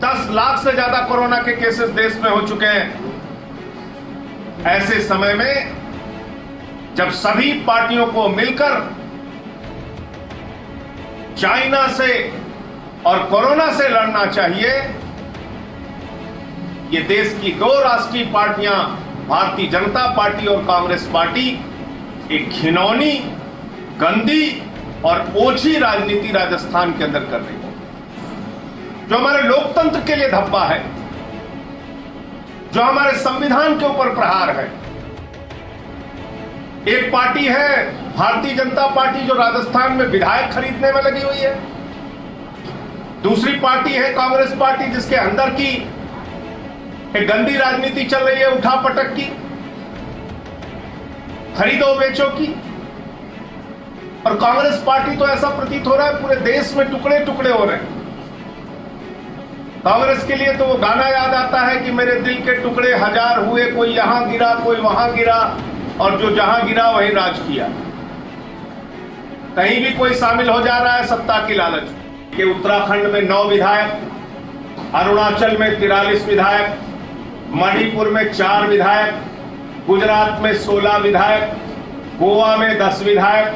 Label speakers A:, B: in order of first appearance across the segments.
A: 10 लाख से ज्यादा कोरोना के केसेस देश में हो चुके हैं। ऐसे समय में जब सभी पार्टियों को मिलकर चाइना से और कोरोना से लड़ना चाहिए, ये देश की दो राष्ट्रीय पार्टियां भारतीय जनता पार्टी और कांग्रेस पार्टी एक घिनौनी, गंदी और ओछी राजनीति राजस्थान के अंदर कर रही है, जो हमारे लोकतंत्र के लिए धब्बा है, जो हमारे संविधान के ऊपर प्रहार है। एक पार्टी है भारतीय जनता पार्टी जो राजस्थान में विधायक खरीदने में लगी हुई है, दूसरी पार्टी है कांग्रेस पार्टी जिसके अंदर की एक गंदी राजनीति चल रही है, उठा पटक की, खरीदो बेचो की। और कांग्रेस पार्टी तो ऐसा प्रतीत हो रहा है पूरे देश में टुकड़े टुकड़े हो रहे हैं। कांग्रेस के लिए तो वो गाना याद आता है कि मेरे दिल के टुकड़े हजार हुए, कोई यहां गिरा कोई वहां गिरा, और जो जहां गिरा वहीं राज किया। कहीं भी कोई शामिल हो जा रहा है सत्ता की लालच के। उत्तराखंड में 9 विधायक, अरुणाचल में 43 विधायक, मणिपुर में 4 विधायक, गुजरात में 16 विधायक, गोवा में 10 विधायक,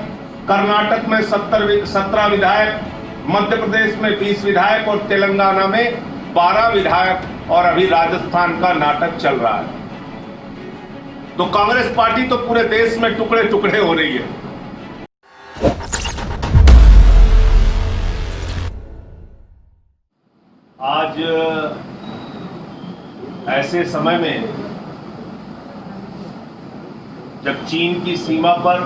A: कर्नाटक में 17 विधायक, मध्य प्रदेश में 20 विधायक और तेलंगाना में 12 विधायक, और अभी राजस्थान का नाटक चल रहा है। तो कांग्रेस पार्टी तो पूरे देश में टुकड़े टुकड़े हो रही है। आज ऐसे समय में जब चीन की सीमा पर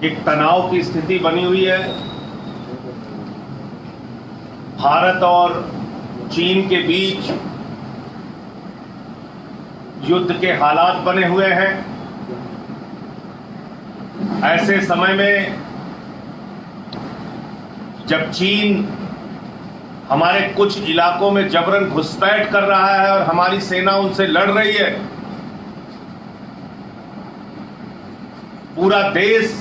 A: एक तनाव की स्थिति बनी हुई है, भारत और चीन के बीच युद्ध के हालात बने हुए हैं, ऐसे समय में जब चीन हमारे कुछ इलाकों में जबरन घुसपैठ कर रहा है और हमारी सेना उनसे लड़ रही है, पूरा देश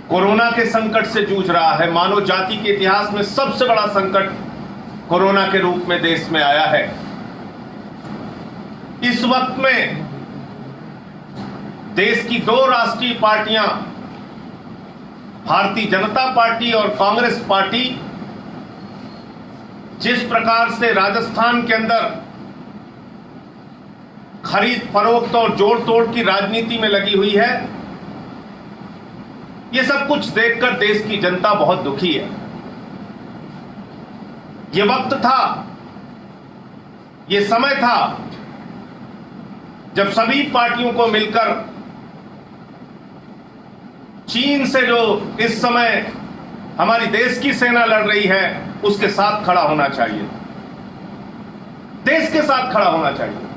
A: कोरोना के संकट से जूझ रहा है। मानव जाति के इतिहास में सबसे बड़ा संकट कोरोना के रूप में देश में आया है। इस वक्त में देश की दो राष्ट्रीय पार्टियां भारतीय जनता पार्टी और कांग्रेस पार्टी जिस प्रकार से राजस्थान के अंदर खरीद फरोख्त और जोड़ तोड़ की राजनीति में लगी हुई है, ये सब कुछ देखकर देश की जनता बहुत दुखी है। ये वक्त था, ये समय था जब सभी पार्टियों को मिलकर चीन से जो इस समय हमारी देश की सेना लड़ रही है उसके साथ खड़ा होना चाहिए, देश के साथ खड़ा होना चाहिए।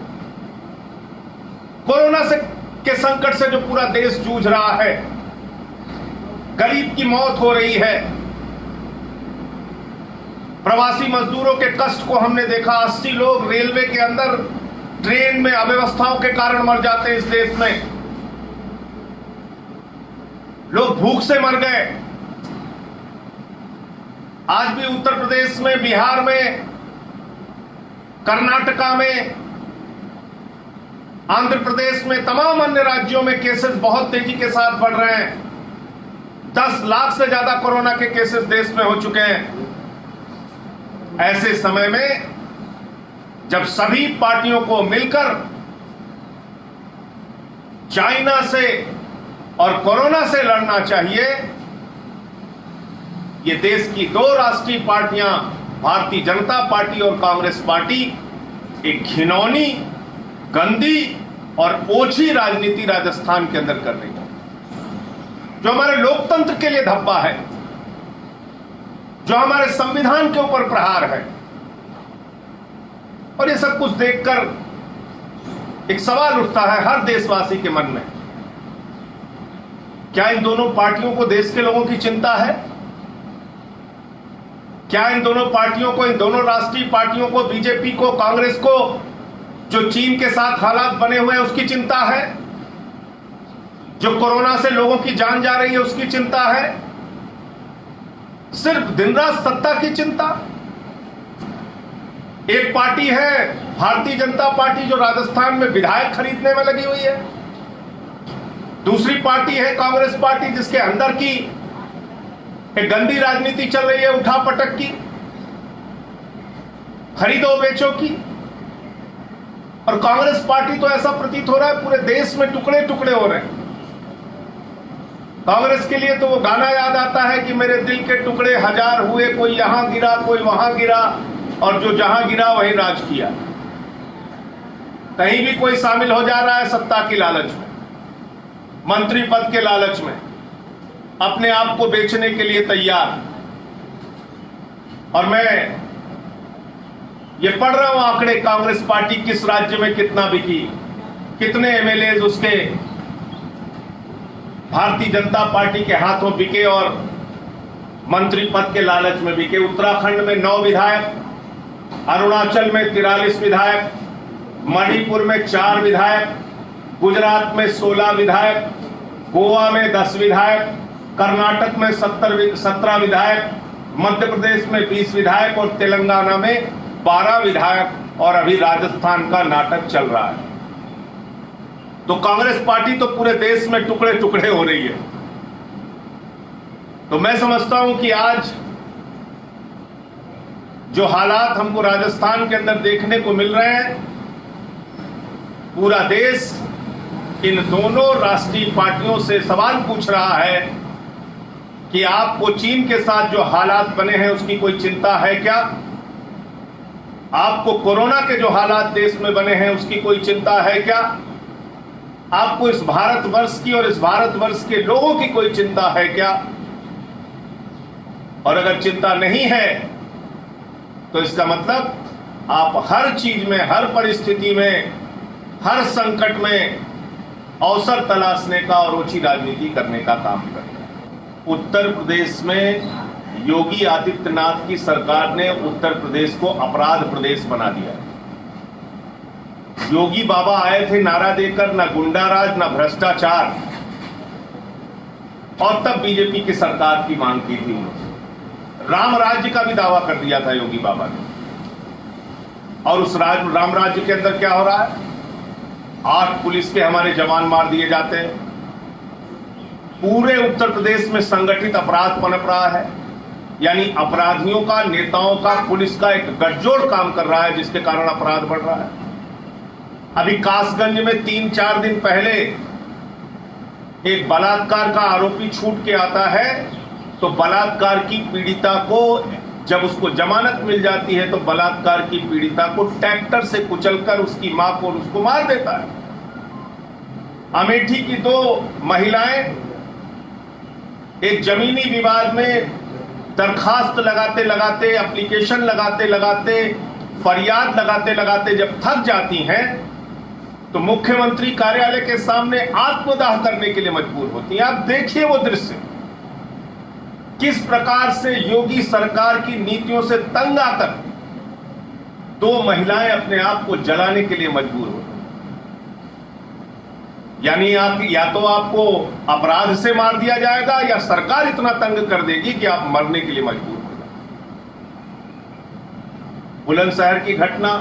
A: कोरोना से के संकट से जो पूरा देश जूझ रहा है, गरीब की मौत हो रही है, प्रवासी मजदूरों के कष्ट को हमने देखा। 80 लोग रेलवे के अंदर ट्रेन में अव्यवस्थाओं के कारण मर जाते हैं। इस देश में लोग भूख से मर गए। आज भी उत्तर प्रदेश में, बिहार में, कर्नाटका में, आंध्र प्रदेश में, तमाम अन्य राज्यों में केसेस बहुत तेजी के साथ बढ़ रहे हैं। 10 लाख से ज्यादा कोरोना के केसेस देश में हो चुके हैं। ऐसे समय में जब सभी पार्टियों को मिलकर चाइना से और कोरोना से लड़ना चाहिए, ये देश की दो राष्ट्रीय पार्टियां भारतीय जनता पार्टी और कांग्रेस पार्टी एक घिनौनी, गंदी और ओछी राजनीति राजस्थान के अंदर कर रही है, जो हमारे लोकतंत्र के लिए धब्बा है, जो हमारे संविधान के ऊपर प्रहार है। और ये सब कुछ देखकर एक सवाल उठता है हर देशवासी के मन में, क्या इन दोनों पार्टियों को देश के लोगों की चिंता है? क्या इन दोनों पार्टियों को, इन दोनों राष्ट्रीय पार्टियों को, बीजेपी को, कांग्रेस को, जो चीन के साथ हालात बने हुए हैं उसकी चिंता है? जो कोरोना से लोगों की जान जा रही है उसकी चिंता है? सिर्फ दिन रात सत्ता की चिंता। एक पार्टी है भारतीय जनता पार्टी जो राजस्थान में विधायक खरीदने में लगी हुई है। दूसरी पार्टी है कांग्रेस पार्टी जिसके अंदर की एक गंदी राजनीति चल रही है, उठापटक की, खरीदो बेचो की। और कांग्रेस पार्टी तो ऐसा प्रतीत हो रहा है पूरे देश में टुकड़े टुकड़े हो रहे हैं। कांग्रेस के लिए तो वो गाना याद आता है कि मेरे दिल के टुकड़े हजार हुए, कोई यहां गिरा कोई वहां गिरा, और जो जहां गिरा वहीं राज किया। कहीं भी कोई शामिल हो जा रहा है सत्ता की लालच में, मंत्री पद के लालच में, अपने आप को बेचने के लिए तैयार। और मैं ये पढ़ रहा हूं आंकड़े, कांग्रेस पार्टी किस राज्य में कितना बिकी, कितने एमएलए उसके भारतीय जनता पार्टी के हाथों बिके और मंत्री पद के लालच में बिके। उत्तराखंड में 9 विधायक, अरुणाचल में 43 विधायक, मणिपुर में 4 विधायक, गुजरात में 16 विधायक, गोवा में 10 विधायक, कर्नाटक में 17 विधायक, मध्य प्रदेश में 20 विधायक और तेलंगाना में 12 विधायक, और अभी राजस्थान का नाटक चल रहा है। तो कांग्रेस पार्टी तो पूरे देश में टुकड़े टुकड़े हो रही है। तो मैं समझता हूं कि आज जो हालात हमको राजस्थान के अंदर देखने को मिल रहे हैं, पूरा देश इन दोनों राष्ट्रीय पार्टियों से सवाल पूछ रहा है कि आपको चीन के साथ जो हालात बने हैं उसकी कोई चिंता है क्या? आपको कोरोना के जो हालात देश में बने हैं उसकी कोई चिंता है क्या? आपको इस भारतवर्ष की और इस भारतवर्ष के लोगों की कोई चिंता है क्या? और अगर चिंता नहीं है तो इसका मतलब आप हर चीज में, हर परिस्थिति में, हर संकट में अवसर तलाशने का और ओछी राजनीति करने का काम कर रहे हैं। उत्तर प्रदेश में योगी आदित्यनाथ की सरकार ने उत्तर प्रदेश को अपराध प्रदेश बना दिया। योगी बाबा आए थे नारा देकर, न गुंडाराज न भ्रष्टाचार, और तब बीजेपी की सरकार की मांग की थी उन्होंने। राम राज्य का भी दावा कर दिया था योगी बाबा ने। और उस राम राज्य के अंदर क्या हो रहा है? 8 पुलिस के हमारे जवान मार दिए जाते हैं। पूरे उत्तर प्रदेश में संगठित अपराध पनप रहा है, यानी अपराधियों का, नेताओं का, पुलिस का एक गठजोड़ काम कर रहा है, जिसके कारण अपराध बढ़ रहा है। अभी कासगंज में 3-4 दिन पहले एक बलात्कार का आरोपी छूट के आता है, तो बलात्कार की पीड़िता को जब उसको जमानत मिल जाती है तो बलात्कार की पीड़िता को ट्रैक्टर से कुचलकर उसकी मां को और उसको मार देता है। अमेठी की 2 महिलाएं एक जमीनी विवाद में दरखास्त लगाते लगाते, एप्लीकेशन लगाते लगाते, फरियाद लगाते लगाते जब थक जाती हैं तो मुख्यमंत्री कार्यालय के सामने आत्मदाह करने के लिए मजबूर होती हैं। आप देखिए वो दृश्य, किस प्रकार से योगी सरकार की नीतियों से तंग आकर 2 महिलाएं अपने आप को जलाने के लिए मजबूर होती। यानी या तो आपको अपराध से मार दिया जाएगा या सरकार इतना तंग कर देगी कि आप मरने के लिए मजबूर हो जाए। बुलंदशहर की घटना,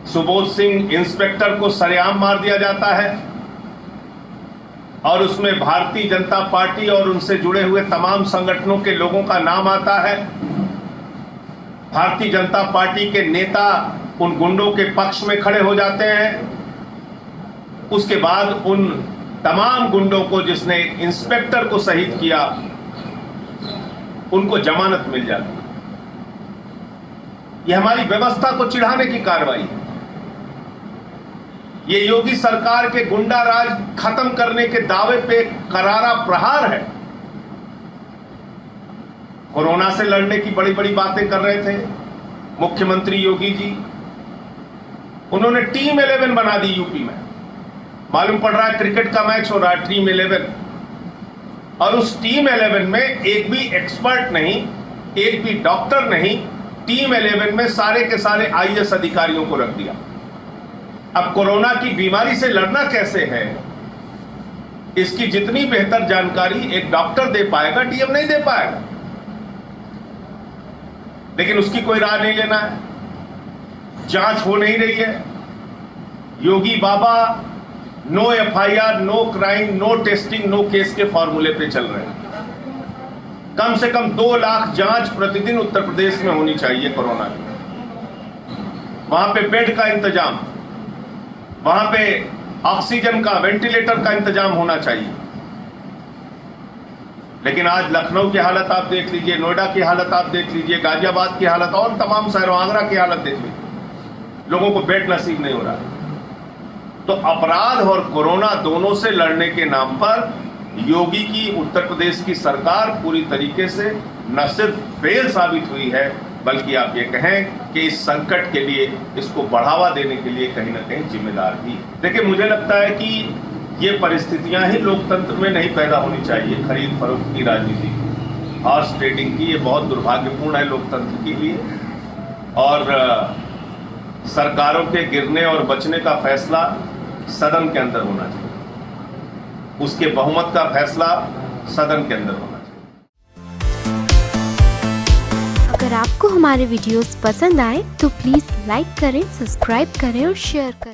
A: सुबोध सिंह इंस्पेक्टर को सरेआम मार दिया जाता है और उसमें भारतीय जनता पार्टी और उनसे जुड़े हुए तमाम संगठनों के लोगों का नाम आता है। भारतीय जनता पार्टी के नेता उन गुंडों के पक्ष में खड़े हो जाते हैं। उसके बाद उन तमाम गुंडों को, जिसने इंस्पेक्टर को शहीद किया, उनको जमानत मिल जाती है। यह हमारी व्यवस्था को चिढ़ाने की कार्रवाई है। ये योगी सरकार के गुंडा राज खत्म करने के दावे पे करारा प्रहार है। कोरोना से लड़ने की बड़ी बड़ी बातें कर रहे थे मुख्यमंत्री योगी जी। उन्होंने टीम 11 बना दी यूपी में। मालूम पड़ रहा है क्रिकेट का मैच हो रहा है, टीम 11, और उस टीम 11 में एक भी एक्सपर्ट नहीं, एक भी डॉक्टर नहीं, टीम 11 में सारे के सारे आईएएस अधिकारियों को रख दिया। अब कोरोना की बीमारी से लड़ना कैसे है, इसकी जितनी बेहतर जानकारी एक डॉक्टर दे पाएगा, डीएम नहीं दे पाएगा। लेकिन उसकी कोई राय नहीं लेना है, जांच हो नहीं रही है। Yogi Baba no FIR, no crime, no testing, no case के फॉर्मूले पे चल रहे हैं। कम से कम 2 लाख जांच प्रतिदिन उत्तर प्रदेश में होनी चाहिए कोरोना की। वहां पे बेड का इंतजाम, वहां पे ऑक्सीजन का, वेंटिलेटर का इंतजाम होना चाहिए। लेकिन आज लखनऊ की हालत आप देख लीजिए, नोएडा की हालत आप देख लीजिए, गाजियाबाद की हालत और तमाम शहरों, आगरा की हालत देख लीजिए। लोगों को बेड नसीब नहीं हो रहा। तो अपराध और कोरोना दोनों से लड़ने के नाम पर योगी की उत्तर प्रदेश की सरकार पूरी तरीके से न सिर्फ फेल साबित हुई है, बल्कि आप ये कहें कि इस संकट के लिए, इसको बढ़ावा देने के लिए कहीं ना कहीं जिम्मेदार भी है। देखिए, मुझे लगता है कि ये परिस्थितियां ही लोकतंत्र में नहीं पैदा होनी चाहिए। खरीद फरोख्त की राजनीति, हॉर्स ट्रेडिंग की, ये बहुत दुर्भाग्यपूर्ण है लोकतंत्र के लिए। और सरकारों के गिरने और बचने का फैसला सदन के अंदर होना चाहिए, उसके बहुमत का फैसला सदन के अंदर होना चाहिए।
B: अगर आपको हमारे वीडियोस पसंद आए तो प्लीज लाइक करें, सब्सक्राइब करें और शेयर करें।